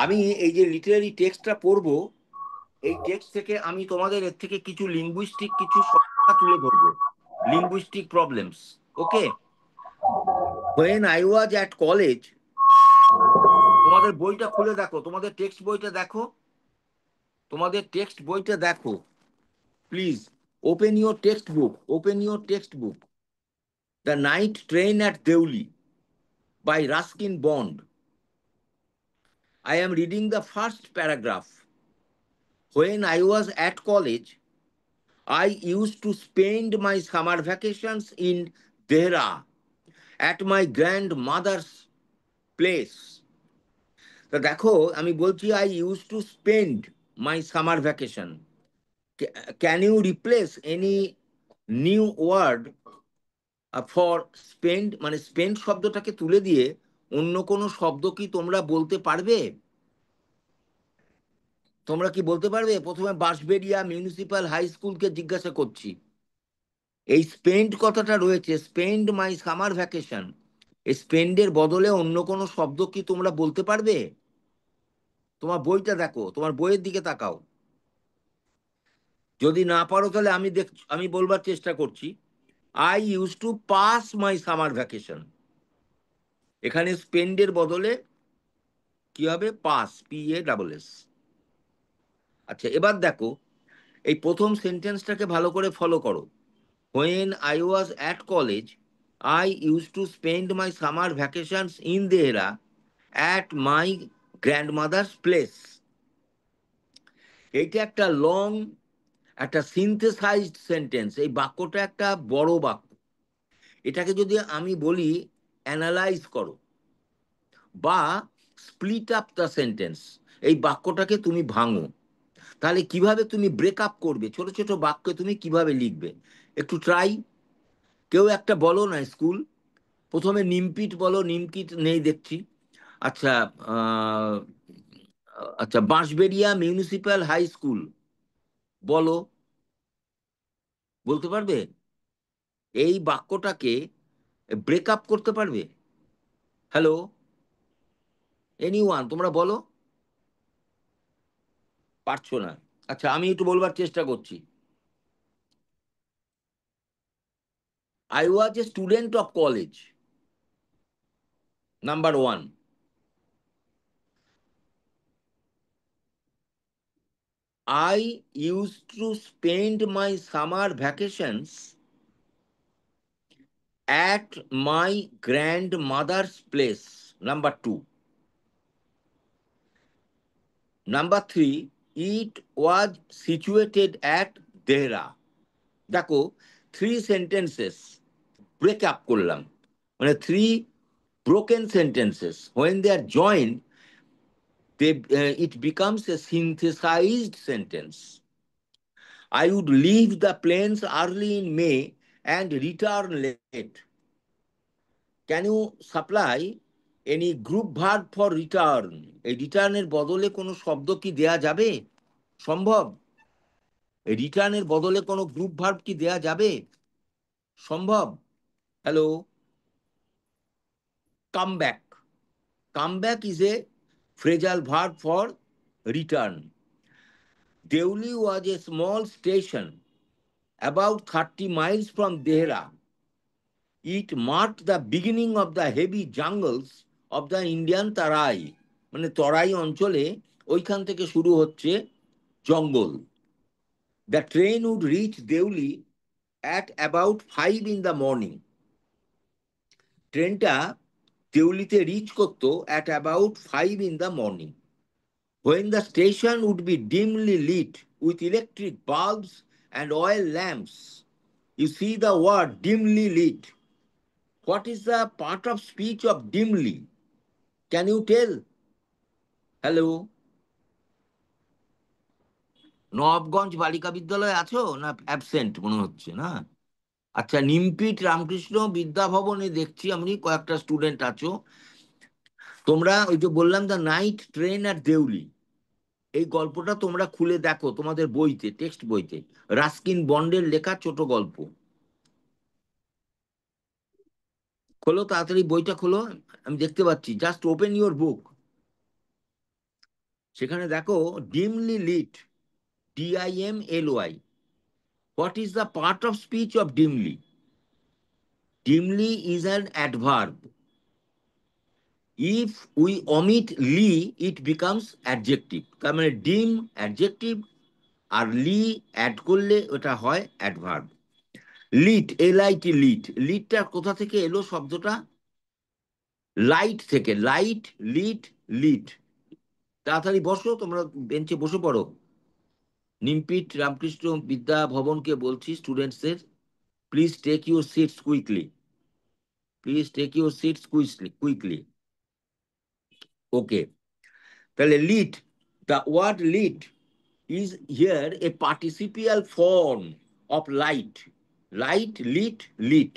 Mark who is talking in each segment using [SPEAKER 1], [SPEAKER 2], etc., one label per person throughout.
[SPEAKER 1] আমি এই যে লিটারারি টেক্সটটা পড়বো, এই টেক্সট থেকে আমি তোমাদের এর থেকে কিছু লিঙ্গুইস্টিক কিছু সমস্যা তুলে ধরবো, linguistic problems. Okay? When I was at college, তোমাদের বইটা খুলে দেখো, তোমাদের টেক্সট বইটা দেখো, তোমাদের টেক্সট বইটা দেখো please. Open your text book, open your text book. The night train at Deoli by Ruskin Bond. I am reading the first paragraph. When I was at college, I used to spend my summer vacations in Dehra at my grandmother's place. তো দেখো, আমি বলছি I used to spend my summer vacation. Can you replace any new word for spend? মানে spend শব্দটাকে তুলে দিয়ে অন্য কোনো শব্দ কি তোমরা বলতে পারবে? তোমরা কি বলতে পারবে? প্রথমে বাঁশবেড়িয়া মিউনিসিপ্যাল হাই স্কুলকে জিজ্ঞাসা করছি। এই স্পেন্ড কথাটা রয়েছে, স্পেন্ড মাই সামার ভ্যাকেশন, এই স্পেন্ডের বদলে অন্য কোনো শব্দ কি তোমরা বলতে পারবে? তোমার বইটা দেখো, তোমার বইয়ের দিকে তাকাও। যদি না পারো তাহলে আমি বলবার চেষ্টা করছি। I use two pass my summer vacation, এখানে স্পেন্ডের বদলে কি হবে? Pass, PASS। আচ্ছা, এবার দেখো এই প্রথম সেন্টেন্সটাকে ভালো করে ফলো করো। When I was at college, I used to spend my summer vacations in Dehra at my grandmother's place. এইটা একটা লং, একটা সিনথেসাইজড সেন্টেন্স। এই বাক্যটা একটা বড় বাক্য। এটাকে যদি আমি বলি অ্যানালাইজ করো বা স্প্লিট আপ দ্য সেন্টেন্স, এই বাক্যটাকে তুমি ভাঙো, তাহলে কিভাবে তুমি ব্রেক আপ করবে, ছোট ছোট বাক্য তুমি কিভাবে লিখবে? একটু ট্রাই। কেউ একটা বলো না স্কুল। প্রথমে নিমপিট বলো, নিমকিট নেই দেখছি। আচ্ছা, আহ, আচ্ছা, বাঁশবেড়িয়া মিউনিসিপ্যাল হাই স্কুল বলো, বলতে পারবে? এই বাক্যটাকে ব্রেক আপ করতে পারবে? হ্যালো, এনিওয়ান, তোমরা বলো। পারছো না? আচ্ছা, আমি একটু বলবার চেষ্টা করছি। I was a student of college, number one. I used to spend my summer vacations at my grandmother's place. Number two. Number three, it was situated at Dehra. দেখো, থ্রি সেন্টেন্সেস ব্রেক আপ করলাম, মানে three broken sentences. When they are joined, it becomes a synthesized sentence. I would leave the plains early in May and return late. Can you supply any group verb for return? এই রিটার্নের বদলে কোনো শব্দ কি দেয়া যাবে? সম্ভব? এই রিটার্নের বদলে কোনো গ্রুপ ভার্ব কি দেয়া যাবে? সম্ভব? Hello, come back. Come back is a phrasal verb for return. Deoli was a small station about 30 miles from Dehra. It marked the beginning of the heavy jungles of the Indian Tarai. মানে তরাই অঞ্চলে ওইখান থেকে শুরু হচ্ছে জঙ্গল। The train would reach Deuli at about 5 in the morning. ট্রেনটা দেউলিতে rich করতো at about 5 in the morning. When the station would be dimly lit with electric bulbs and oil lamps. You see the word dimly lit. What is the part of speech of dimly? Can you tell? Hello, Nawabganj বালিকা বিদ্যালয়ে আছো না absent মনে হচ্ছে না? আচ্ছা, নিমপিট রামকৃষ্ণ বিদ্যাভবনে দেখছি আমি কয়েকটা স্টুডেন্ট আছো। তোমরা ওই যে বললাম দ্য নাইট ট্রেন আর দেউলি, এই গল্পটা তোমরা খুলে দেখো তোমাদের বইতে, টেক্সট বইতে, রাস্কিন বন্ডের লেখা ছোট গল্প। খোলো তাড়াতাড়ি বইটা খোলো, আমি দেখতে পাচ্ছি। Just open your book. সেখানে দেখো dimly lit, DIMLY, what is the part of speech of dimly? Dimly is an adverb. If we omit li, it becomes adjective. তার মানে ডিম অ্যাডজেক্টিভ, আর লি অ্যাড করলে ওটা হয় অ্যাডভার্ব। লিট, LIT, লিট, লিটটা কোথা থেকে এলো শব্দটা? লাইট থেকে, লাইট, লিট, লিট। তাড়াতাড়ি বসো, তোমরা বেঞ্চে বসে পড়ো। নিমপিট রামকৃষ্ণ বিদ্যা ভবনকে বলছি স্টুডেন্টসদের, please take your seats quickly, please take your seats quickly. Okay, তাহলে lit, the word lit is here a participial form of light. Light, lit, lit.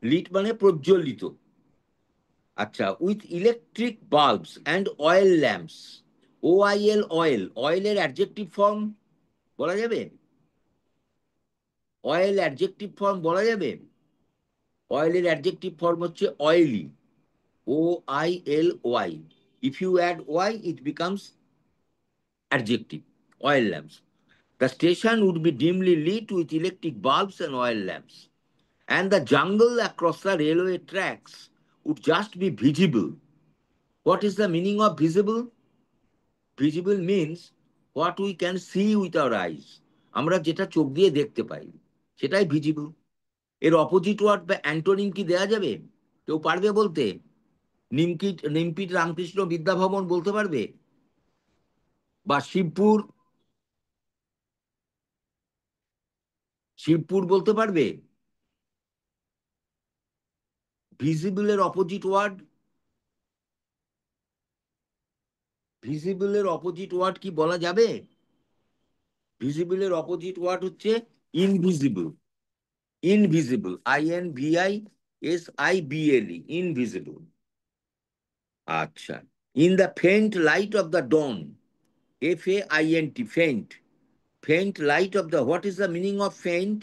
[SPEAKER 1] Lit মানে প্রজ্বলিত। আচ্ছা, with electric bulbs and oil lamps. OIL, oil, oil-এর adjective form বলা যাবে? Oil adjective form বলা যাবে? অয়েলের অ্যাডজেক্টিভ ফর্ম হচ্ছে oily, OILY. If you add Y, it becomes adjective. Oil lamps. The station would be dimly lit with electric bulbs and oil lamps. And the jungle across the railway tracks would just be visible. What is the meaning of visible? Visible means what we can see with our eyes. আমরা যেটা চোখ দিয়ে দেখতে পাই সেটাই visible. এর opposite word বা antonym কি দেয়া যাবে? কেউ পারবে বলতে? নিমপিট রামকৃষ্ণ বিদ্যাভবন বলতে পারবে? বা শিবপুর বলতে পারবে? ভিজিবলের অপোজিট ওয়ার্ড, ভিজিবলের অপোজিট ওয়ার্ড কি বলা যাবে? ভিজিবলের অপোজিট ওয়ার্ড হচ্ছে ইনভিজিবল। Invisible, INVISIBLE, invisible. আচ্ছা, in the faint light of the dawn, FAINT, faint, faint light of the, what is the meaning of faint?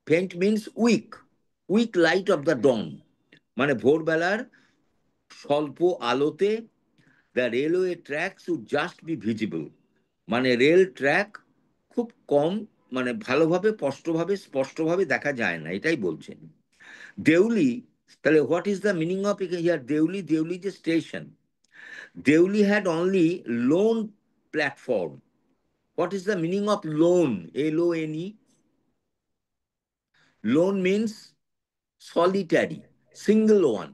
[SPEAKER 1] Faint means weak, weak light of the dawn, মানে ভোরবেলার স্বল্প আলোতে, the railway tracks would just be visible, মানে rail track খুব কম, মানে ভালোভাবে স্পষ্টভাবে দেখা যায় না, এটাই বলছেন। দেউলি, তাহলে what is the meaning of here Deuli? Deuli যে station, Deuli had only lone platform. What is the meaning of lone? LONE। Lone means solitary, single one,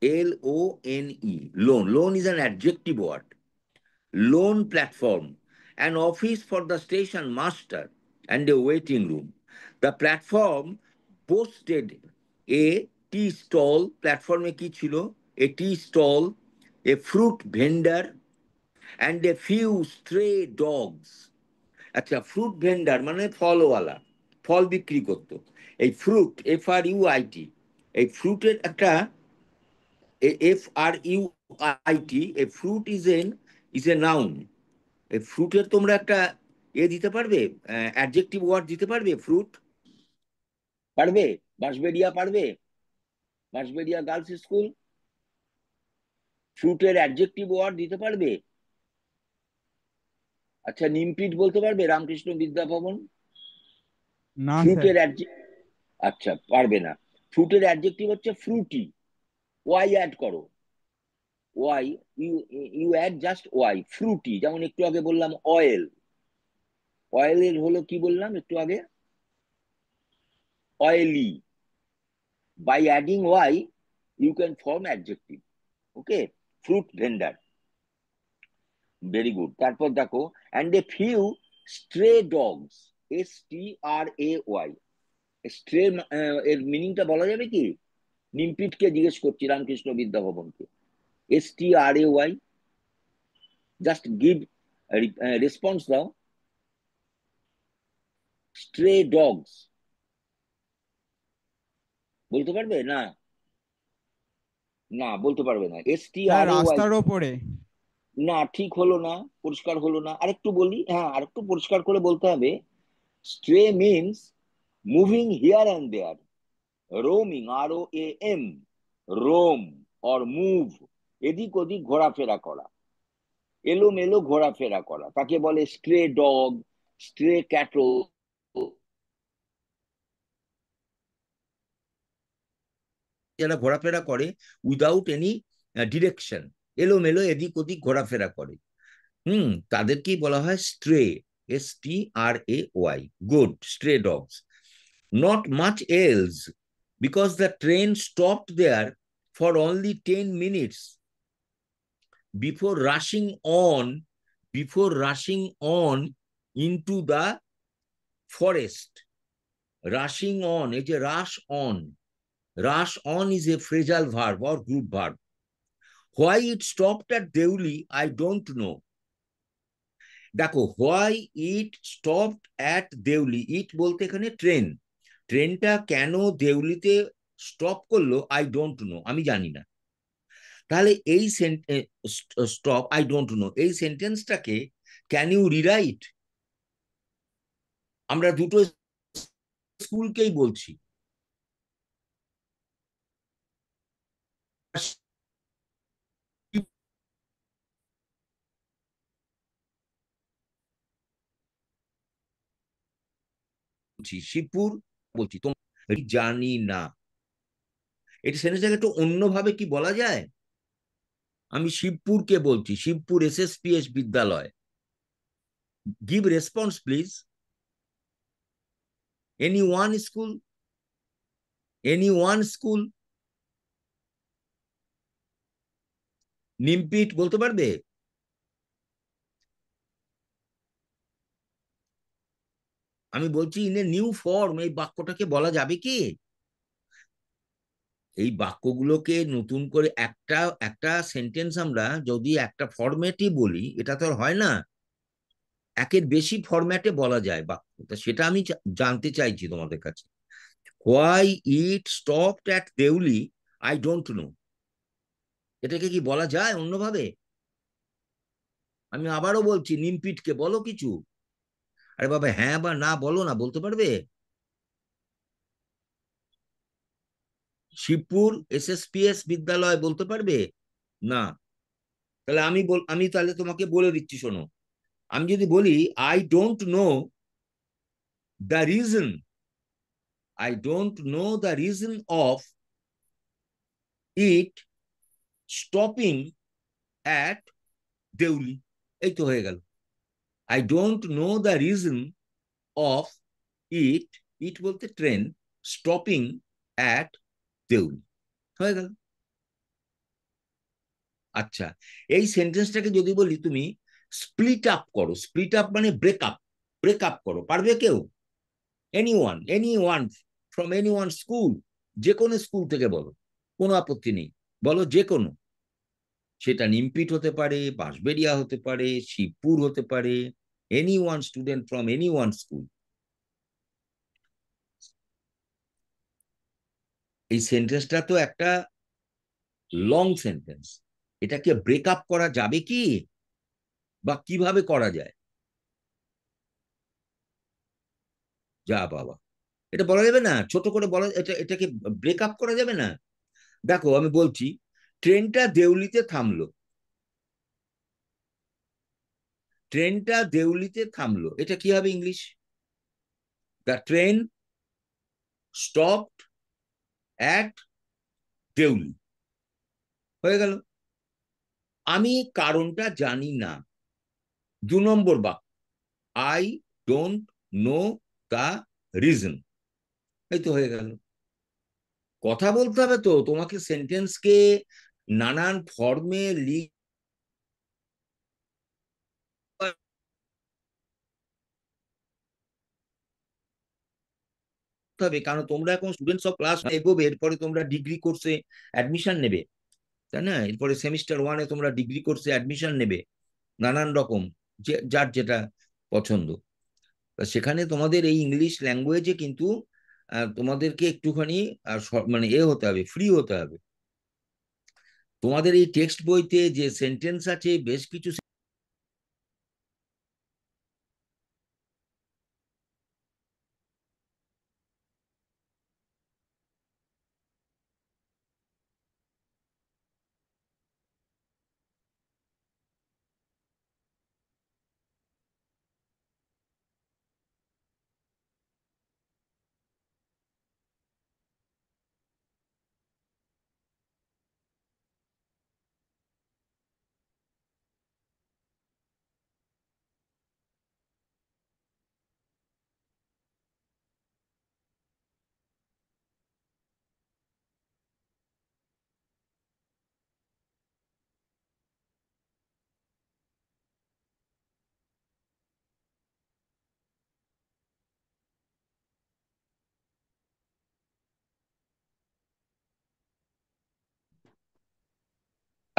[SPEAKER 1] LONE, loan. Loan is an adjective word. Loan platform, an office for the station master and a waiting room. The platform boasted a tea stall, platform কি ছিল? A tea stall, a fruit vendor and a few stray dogs. আচ্ছা, fruit vendor মানে ফলওয়ালা, ফল বিক্রি করতো। এই fruit, FRUIT, এই ফ্রুটের একটা FRUIT, A fruit is a noun. এই ফ্রুটের তোমরা একটা দিতে পারবে, অ্যাডজেক্টিভ ওয়ার্ড দিতে পারবে? ফ্রুট পারবে? বাঁশবেড়িয়া পারবে? বাঁশবেড়িয়া গার্লস স্কুল ফ্রুটের অ্যাডজেক্টিভ ওয়ার্ড দিতে পারবে? আচ্ছা, নিমপিট বলতে পারবে রামকৃষ্ণ বিদ্যাভবন?
[SPEAKER 2] না স্যার।
[SPEAKER 1] ফ্রুটের আচ্ছা, পারবে না। ফ্রুটের অ্যাডজেক্টিভ হচ্ছে ফ্রুটি, ওয়াই অ্যাড করো, Y, you add just Y, fruity. যেমন একটু আগে বললাম অয়েল, অয়েলের হলো কি বললাম একটু আগে? Oily. By adding Y you can form adjective. Okay, fruit vendor, very good. তারপর দেখো, and a few stray dogs, STRAY, stray এর মিনিংটা বলা যাবে কি? নিমপিটকে জিজ্ঞেস করছি, রামকৃষ্ণ বিদ্যাভবনকে। STRAY, জাস্ট গিভ রেসপন্স দাও। স্ট্রে ডগস বলতে পারবে? না, না বলতে পারবে না।
[SPEAKER 2] স্যার
[SPEAKER 1] STRAY,
[SPEAKER 2] রাস্তার ওপরে।
[SPEAKER 1] না ঠিক হলো না, পরিষ্কার হলো না। আরেকটু বলি, হ্যাঁ আরেকটু পরিষ্কার করে বলতে হবে। Stray means moving here and there, roaming, ROAM, roam or move, এদিক ওদিক ঘোরাফেরা করা।
[SPEAKER 3] এলোমেলো ঘোরাফেরা করা, তাকে বলে স্ট্রে ডগ, স্ট্রে ক্যাটও।
[SPEAKER 1] যারা ঘোরাফেরা করে উইদাউট এনি ডিরেকশন, এলোমেলো এদিক ওদিক ঘোরাফেরা করে, তাদেরকেই বলা হয় স্ট্রে, STRAY, good, স্ট্রে dogs. Not much else, because the train stopped there for only 10 minutes before rushing on into the forest. Rushing on, এই যে rush on is a phrasal verb or group verb. Why it stopped at Deuli, I don't know. দেখো, why it stopped at Deuli, it বলতে এখানে ট্রেনটা কেন দেউলিতে stop করলো, I don't no, আমি জানি না। তাহলে এই স্টপ আই ডোন্ট নো এই সেন্টেন্সটাকে ক্যান ইউ রিরাইট? আমরা দুটো স্কুলকেই বলছি, শিবপুর বলছি, তোমার জানি না, এটা সেন্টেন্সটাকে একটু অন্যভাবে কি বলা যায়? আমি শিবপুরকে বলছি, শিবপুর SSPS বিদ্যালয়। Give response please. Any one school, Nimpith বলতে পারবে? আমি বলছি ইন এ নিউ ফর্ম, এই বাক্যটাকে বলা যাবে কি? এই বাক্যগুলোকে নতুন করে একটা একটা সেন্টেন্স আমরা যদি একটা ফরম্যাটই বলি, এটা তো আর হয় না, একের বেশি ফরম্যাটে বলা যায় বাক্য, সেটা আমি জানতে চাইছি তোমাদের কাছে। Why it stopped at Deoli, I don't know, এটাকে কি বলা যায় অন্যভাবে? আমি আবারও বলছি, নিমপিটকে বলো কিছু। আরে বাবা, হ্যাঁ বা না বলো না, বলতে পারবে? শিবপুর SSPS বিদ্যালয় বলতে পারবে? না। তাহলে আমি তাহলে তোমাকে বলে দিচ্ছি, শোনো। আমি যদি বলি I don't know the reason, of it stopping at Deoli, এই তো হয়ে গেল। I don't know the reason of it, বলতে ট্রেন, স্টপিং অ্যাট দেউলি, হয়ে গেল। আচ্ছা, এই সেন্টেন্সটাকে যদি বলি তুমি স্প্লিট আপ করো, স্প্লিট আপ মানে ব্রেক আপ করো, পারবে কেউ? Any one from any one school, যে কোনো স্কুল থেকে বলো, কোনো আপত্তি নেই, বলো যে কোনো। সেটা নিমপিট হতে পারে, বাঁশবেড়িয়া হতে পারে, শিবপুর হতে পারে, any one student from any one school. এই সেন্টেন্সটা তো একটা লং সেন্টেন্স, এটাকে ব্রেক করা যাবে কি, বা কিভাবে করা যায়? যা বাবা, এটা বলা যাবে না, ছোট করে বলা, এটাকে ব্রেক করা যাবে না। দেখো আমি বলছি, ট্রেনটা দেউলিতে থামলো, এটা কি হবে English? The train stopped at Deoli, হয়ে গেল। আমি কারণটা জানি না, 2 নম্বর বাক্য, I don't know the reason, এই তো হয়ে গেল। কথা বলতে হবে তো তোমাকে, সেন্টেন্সকে নানান ফর্মে লিখতে হবে, কারণ তোমরা এখন স্টুডেন্টস অফ ক্লাস এগোবে, এরপরে তোমরা ডিগ্রি কোর্সে অ্যাডমিশন নেবে, তাই না? এরপরে সেমিস্টার 1-এ তোমরা ডিগ্রি কোর্সে অ্যাডমিশন নেবে, নানান রকম, যে যার যেটা পছন্দ। সেখানে তোমাদের এই ইংলিশ ল্যাঙ্গুয়েজে কিন্তু তোমাদেরকে একটুখানি মানে হতে হবে, ফ্রি হতে হবে। তোমাদের এই টেক্সট বইতে যে সেন্টেন্স আছে, বেশ কিছু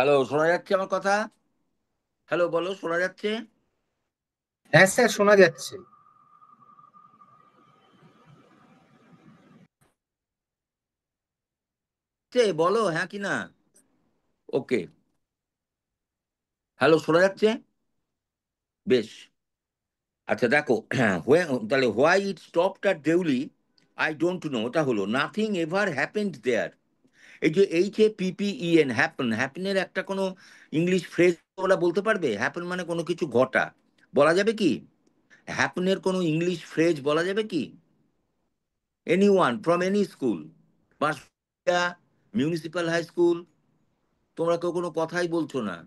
[SPEAKER 1] হ্যালো, শোনা যাচ্ছে আমার কথা? হ্যালো, বলো, শোনা যাচ্ছে?
[SPEAKER 4] হ্যাঁ স্যার, শোনা যাচ্ছে।
[SPEAKER 1] বলো হ্যাঁ কি না। ওকে, হ্যালো, শোনা যাচ্ছে? বেশ। আচ্ছা দেখো, তাহলে why it stopped at Deoli I don't know, ওটা হলো নাথিং এভার হ্যাপেন্ড দেয়ার। এই যে HAPPEN, হ্যাপেনের একটা কোনো ইংলিশ ফ্রেজ ওরা বলতে পারবে? হ্যাপেন মানে কোনো কিছু ঘটা, বলা যাবে কি? হ্যাপেনের কোনো ইংলিশ ফ্রেজ বলা যাবে কি? Anyone from any school, Bansberia municipal high school, তোমরা কেউ কোনো কথাই বলছো না।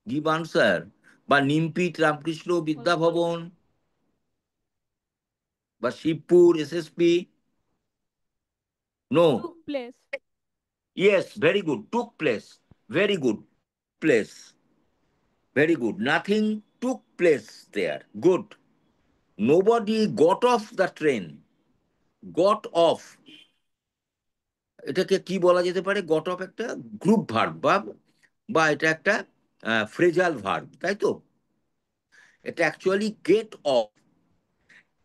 [SPEAKER 1] Give answer. বা নিমপিট রামকৃষ্ণ বিদ্যা ভবন, বা Shibpur SSP। No.
[SPEAKER 5] took place.
[SPEAKER 1] Yes, very good, took place, very good, place, very good, nothing took place there, good. Nobody got off the train, got off, এটাকে কি বলা যেতে পারে? গট অফ একটা গ্রুপ ভার্ব, বা এটা একটা ফ্রেজাল ভার্ব, তাই তো? এটা অ্যাকচুয়ালি গেট অফ।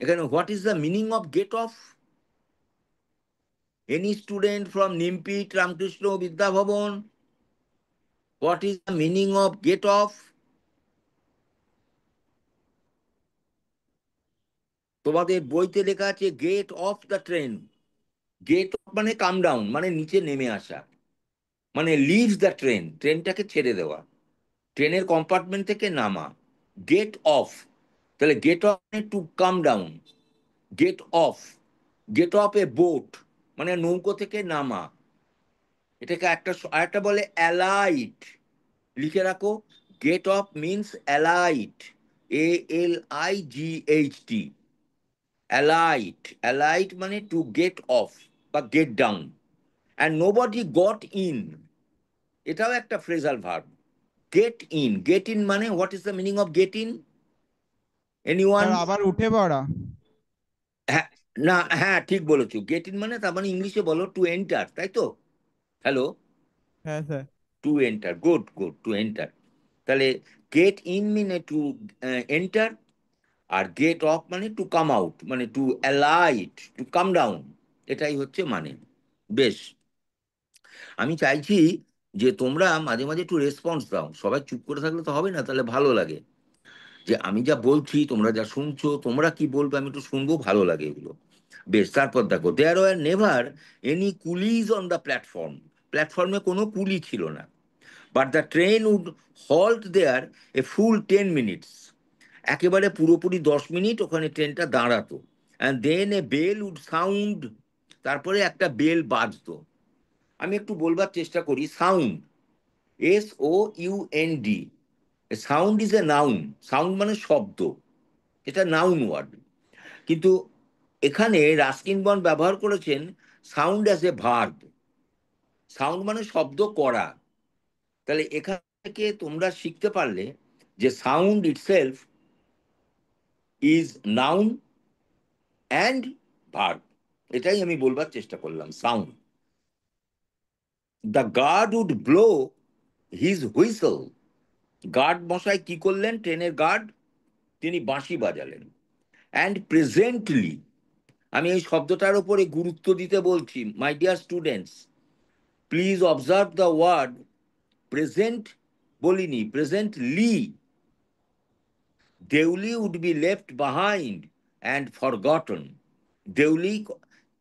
[SPEAKER 1] এখানে what is the meaning of get off? Any student from Nimpith Ramakrishna Vidya Bhavan, what is the meaning of get off? তোমাদের বইতে লেখা আছে get off the train. Get off মানে কাম ডাউন, মানে নিচে নেমে আসা, মানে লিভ দ্য ট্রেন, ট্রেনটাকে ছেড়ে দেওয়া, ট্রেনের কম্পার্টমেন্ট থেকে নামা। গেট অফ, তাহলে গেট অফ মানে to come down, get off, get off a boat মানে নৌকো থেকে নামা। এটাকে আরেকটা বলে অ্যালাইট, লিখে রাখো। Get off means alight, ALIGHT, alight, alight মানে টু গেট অফ বা get down. And nobody got in, এটাও একটা phrasal verb. Get in, get in মানে what is the meaning of get in? Anyone?
[SPEAKER 2] Sir আবার উঠে পড়া।
[SPEAKER 1] হ্যাঁ, না, হ্যাঁ ঠিক বলেছো, গেট ইন মানে তার মানে ইংলিশে বলো টু এন্টার, তাই তো? হ্যালো,
[SPEAKER 2] হ্যাঁ sir.
[SPEAKER 1] To enter, good good, to enter. তাহলে গেট ইন মানে টু এন্টার, আর গেট অফ মানে টু কাম আউট, মানে to alight, to come down, এটাই হচ্ছে মানে। বেশ, আমি চাইছি যে তোমরা মাঝে মাঝে একটু রেসপন্স দাও, সবাই চুপ করে থাকলে তো হবে না, তাহলে ভালো লাগে যে আমি যা বলছি তোমরা যা শুনছো, তোমরা কি বলবে আমি একটু শুনবো, ভালো লাগে এগুলো। বেশ, তারপর দেখো, there were never any coolies on the platform, প্ল্যাটফর্মে কোনো কুলি ছিল না। But the train would halt there a full 10 minutes, একেবারে পুরোপুরি 10 মিনিট ওখানে ট্রেনটা দাঁড়াতো। And then a bell would sound, তারপরে একটা বেল বাজতো। আমি একটু বলবার চেষ্টা করি। Sound, SOUND, sound is a noun, sound মানে শব্দ, এটা নাউন ওয়ার্ড। কিন্তু এখানে রাস্কিন বন্ড ব্যবহার করেছেন sound as a verb, sound মানে শব্দ করা। তাহলে এখান থেকে তোমরা শিখতে পারলে যে sound itself is noun and verb, এটাই আমি বলবার চেষ্টা করলাম। Sound, the guard would blow his whistle, guard মশাই কি করলেন? ট্রেনের গার্ড, তিনি বাঁশি বাজালেন। অ্যান্ড প্রেজেন্টলি, আমি এই শব্দটার উপরে গুরুত্ব দিতে বলছি, my dear students, please observe the word present, বলিনি, presently. Deuli would be left behind and forgotten, Deuli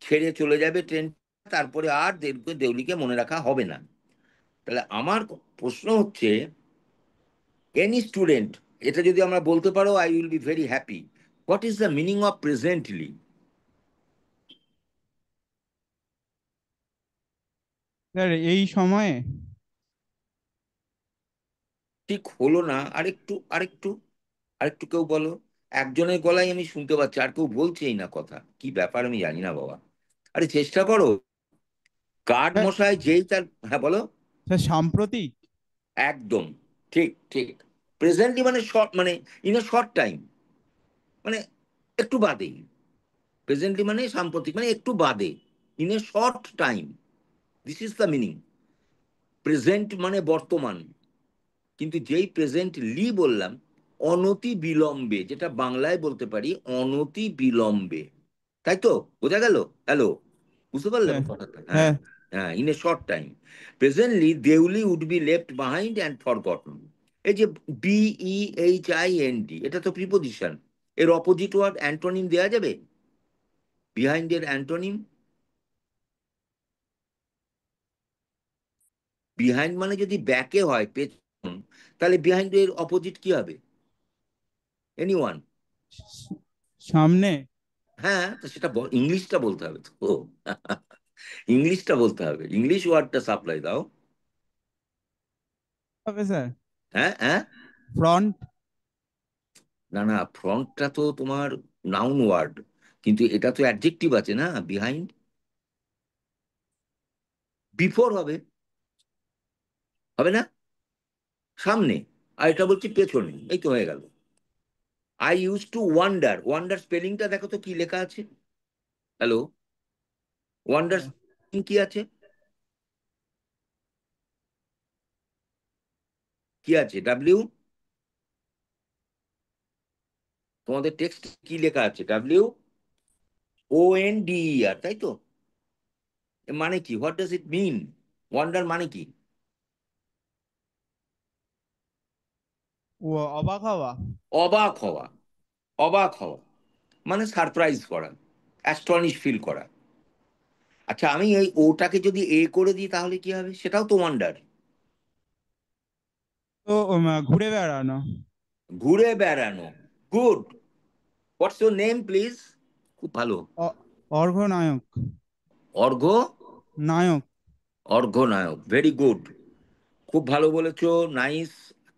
[SPEAKER 1] ছেড়ে চলে যাবে ট্রেন, তারপরে আর দেউলিকে মনে রাখা হবে না। তাহলে আমার প্রশ্ন হচ্ছে, এনি স্টুডেন্ট, এটা যদি আমরা বলতে পারো I will be very happy. What is the meaning of presently?
[SPEAKER 2] Sir এই সময়ে।
[SPEAKER 1] ঠিক হলো না, আরেকটু আরেকটু আরেকটু কেউ বলো। একজনের গলায় আমি শুনতে পাচ্ছি, আর কেউ বলছেই না কথা, কি ব্যাপার আমি জানি না বাবা। আরে চেষ্টা করো। গার্ড
[SPEAKER 2] স্যার
[SPEAKER 1] মশাই যেই তার, হ্যাঁ বলো।
[SPEAKER 2] স্যার সাম্প্রতিক।
[SPEAKER 1] একদম ঠিক, ঠিক। প্রেজেন্টলি মানে শর্ট, মানে ইন এ শর্ট টাইম, মানে একটু বাদেই। প্রেজেন্টলি মানে সাম্প্রতিক, মানে একটু বাদে, in a short time, this is the meaning. Present মানে বর্তমান, কিন্তু যেই প্রেজেন্টলি বললাম অনতি বিলম্বে, যেটা বাংলায় বলতে পারি অনতি বিলম্বে, তাই তো? বোঝা গেল? হ্যালো, বুঝতে পারলাম
[SPEAKER 2] হ্যাঁ
[SPEAKER 1] কথাটা? হ্যাঁ,
[SPEAKER 2] হ্যাঁ
[SPEAKER 1] হ্যাঁ, in a short time. Presently Deuli would be left behind and forgotten. এই যে BEHIND, এটা তো প্রিপোজিশন, এর অপোজিট ওয়ার্ড অ্যান্টোনিম দেওয়া যাবে? বিহাইন্ড এর অ্যান্টোনিম, বিহাইন্ড মানে যদি ব্যাকে হয়, পেছন, তাহলে বিহাইন্ড এর অপোজিট কি হবে? এনিওয়ান?
[SPEAKER 2] সামনে
[SPEAKER 1] হ্যাঁ, তো সেটা ইংলিশটা বলতে হবে তো। ইংলিশটা বলতে হবে, ইংলিশ ওয়ার্ডটা সাপ্লাই দাও।
[SPEAKER 2] হবে স্যার।
[SPEAKER 1] হ্যাঁ, হ্যাঁ।
[SPEAKER 2] ফ্রন্ট।
[SPEAKER 1] না, না, ফ্রন্টটা তো তোমার নাউন ওয়ার্ড, কিন্তু এটা তো অ্যাডজেক্টিভ আছে না, বিহাইন্ড। বিফোর হবে, হবে না? সামনে। আর এটা বলছি পেছনে, এই তো হয়ে গেল। I use to wonder, wonder স্পেলিংটা দেখো তো কি লেখা আছে। হ্যালো, ওয়ান্ডার
[SPEAKER 2] হ্যাঁ
[SPEAKER 1] স্পেলিং কি আছে? কি আছে? ডাব্লিউ, তোমাদের টেক্সট কি লেখা আছে? WONDER, তাই তো? এর মানে কি? What does it mean? Wonder মানে কি?
[SPEAKER 2] ও অবাক হওয়া।
[SPEAKER 1] অবাক হওয়া। অবাক হওয়া মানে সারপ্রাইজ করা, অ্যাস্টনিশ ফিল করা। আচ্ছা, আমি এই ওটাকে যদি করে দিই তাহলে কি হবে? সেটাও তো ওয়ান্ডার।
[SPEAKER 2] তো ঘুরে বেড়ানো।
[SPEAKER 1] ঘুরে বেড়ানো। Good. What's your name please? খুব ভালো।
[SPEAKER 2] অর্ঘনায়ক।
[SPEAKER 1] অর্ঘ
[SPEAKER 2] নায়ক।
[SPEAKER 1] Arghanayak, very good. খুব ভালো বলেছো, nice,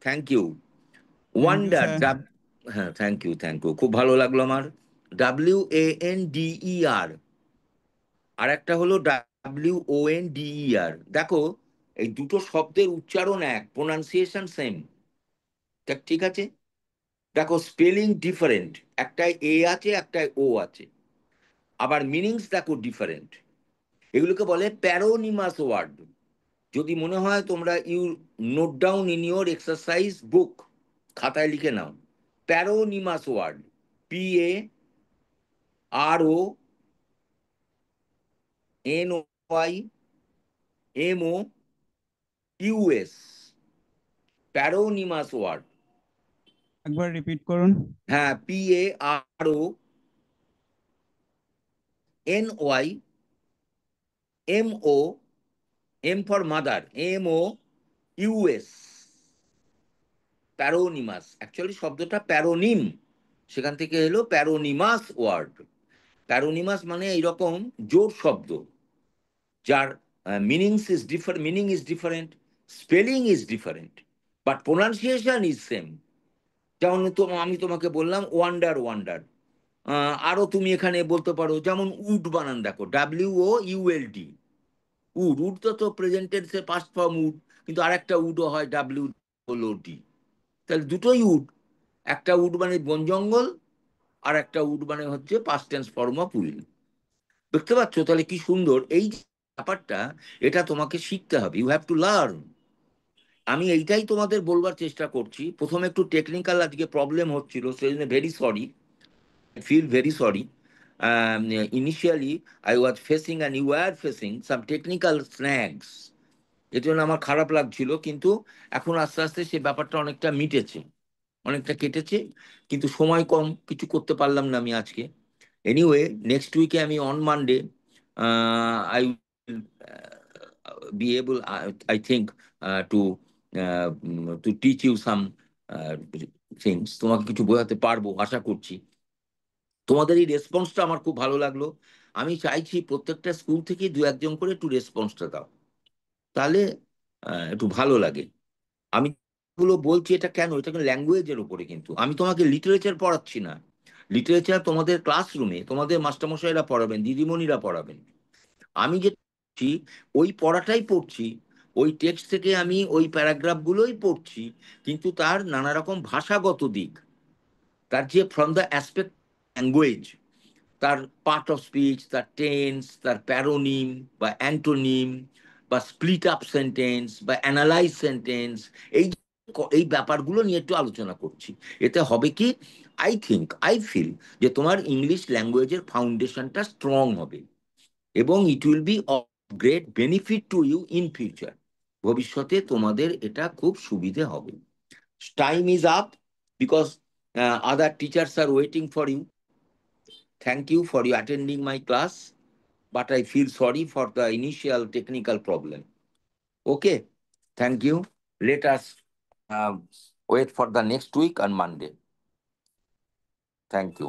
[SPEAKER 1] thank you.
[SPEAKER 2] Thank you
[SPEAKER 1] wonder,
[SPEAKER 2] sir.
[SPEAKER 1] হ্যাঁ, থ্যাংক ইউ, থ্যাংক ইউ, খুব ভালো লাগলো আমার। WANDER, আর একটা হলো WONDER। দেখো, এই দুটো শব্দের উচ্চারণ এক, প্রোনাউন্সিয়েশন সেম, ঠিক আছে? দেখো, স্পেলিং ডিফারেন্ট, একটায় আছে একটায় আছে, আবার মিনিংস দেখো ডিফারেন্ট। এগুলোকে বলে প্যারোনিমাস ওয়ার্ড। যদি মনে হয় তোমরা you note down in your exercise book, খাতায় লিখে নাও। Paronymous word, PARONYMOUS, paronymous word.
[SPEAKER 2] একবার রিপিট করুন।
[SPEAKER 1] হ্যাঁ, PARONYMOM for mother, MOUS, paronymous. Actually শব্দটা প্যারোনিম, সেখান থেকে এলো প্যারোনিমাস ওয়ার্ড। প্যারোনিমাস মানে এইরকম জোর শব্দ, যার meaning is different, spelling is different, but pronunciation is same. যেমন আমি তোমাকে বললাম ওয়ান্ডার, ওয়ান্ডার। আরো তুমি এখানে বলতে পারো, যেমন উড বানান দেখো, WOULD, উড। উড তো প্রেজেন্ট টেন্সের পাস্ট ফর্ম উড, কিন্তু আরেকটা উডও হয় WOOD। তাহলে দুটোই উড, একটা উড মানে বন জঙ্গল, আর একটা উড মানে হচ্ছে past tense form of will. দেখতে পাচ্ছ তাহলে কি সুন্দর এই ব্যাপারটা? এটা তোমাকে শিখতে হবে, ইউ হ্যাভ টু লার্ন। আমি এইটাই তোমাদের বলবার চেষ্টা করছি। প্রথমে একটু টেকনিক্যাল আজকে প্রবলেম হচ্ছিল, সেই জন্য very sorry, feel very sorry. Initially, I was facing and you were facing some technical snags, এর জন্য আমার খারাপ লাগছিল, কিন্তু এখন আস্তে আস্তে সে ব্যাপারটা অনেকটা মিটেছে, অনেকটা কেটেছে। কিন্তু সময় কম, কিছু করতে পারলাম না আমি আজকে। এনিওয়ে, নেক্সট উইকে আমি on Monday I be able, I think, to to teach you some things. তোমাকে কিছু বোঝাতে পারবো আশা করছি। তোমাদের এই রেসপন্সটা আমার খুব ভালো লাগলো। আমি চাইছি প্রত্যেকটা স্কুল থেকে দু একজন করে একটু রেসপন্সটা দাও, তাহলে একটু ভালো লাগে। আমি গুলো বলছি এটা কেন, এটা কিন্তু ল্যাঙ্গুয়েজের উপরে, কিন্তু আমি তোমাকে লিটারেচার পড়াচ্ছি না। লিটারেচার তোমাদের ক্লাসরুমে তোমাদের মাস্টারমশাইরা পড়াবেন, দিদিমণিরা পড়াবেন। আমি যে পড়ছি, ওই পড়াটাই পড়ছি, ওই টেক্সট থেকে আমি ওই প্যারাগ্রাফগুলোই পড়ছি, কিন্তু তার নানা রকম ভাষাগত দিক, তার যে ফ্রম দ্য অ্যাসপেক্ট ল্যাঙ্গুয়েজ, তার পার্ট অফ স্পিচ, তার টেন্স, তার প্যারোনিম বা অ্যান্টোনিম, বা বা স্প্লিট আপ সেন্টেন্স বা অ্যানালাইজ সেন্টেন্স, এই ব্যাপারগুলো নিয়ে একটু আলোচনা করছি। এতে হবে কি, আই ফিল যে তোমার ইংলিশ ল্যাঙ্গুয়েজের ফাউন্ডেশনটা স্ট্রং হবে এবং it will be of great benefit to you in future. ভবিষ্যতে তোমাদের এটা খুব সুবিধে হবে। Time is up because other teachers are waiting for you. Thank you for you attending my class, but I feel sorry for the initial technical problem. Okay, thank you. Let us wait for the next week on Monday. Thank you.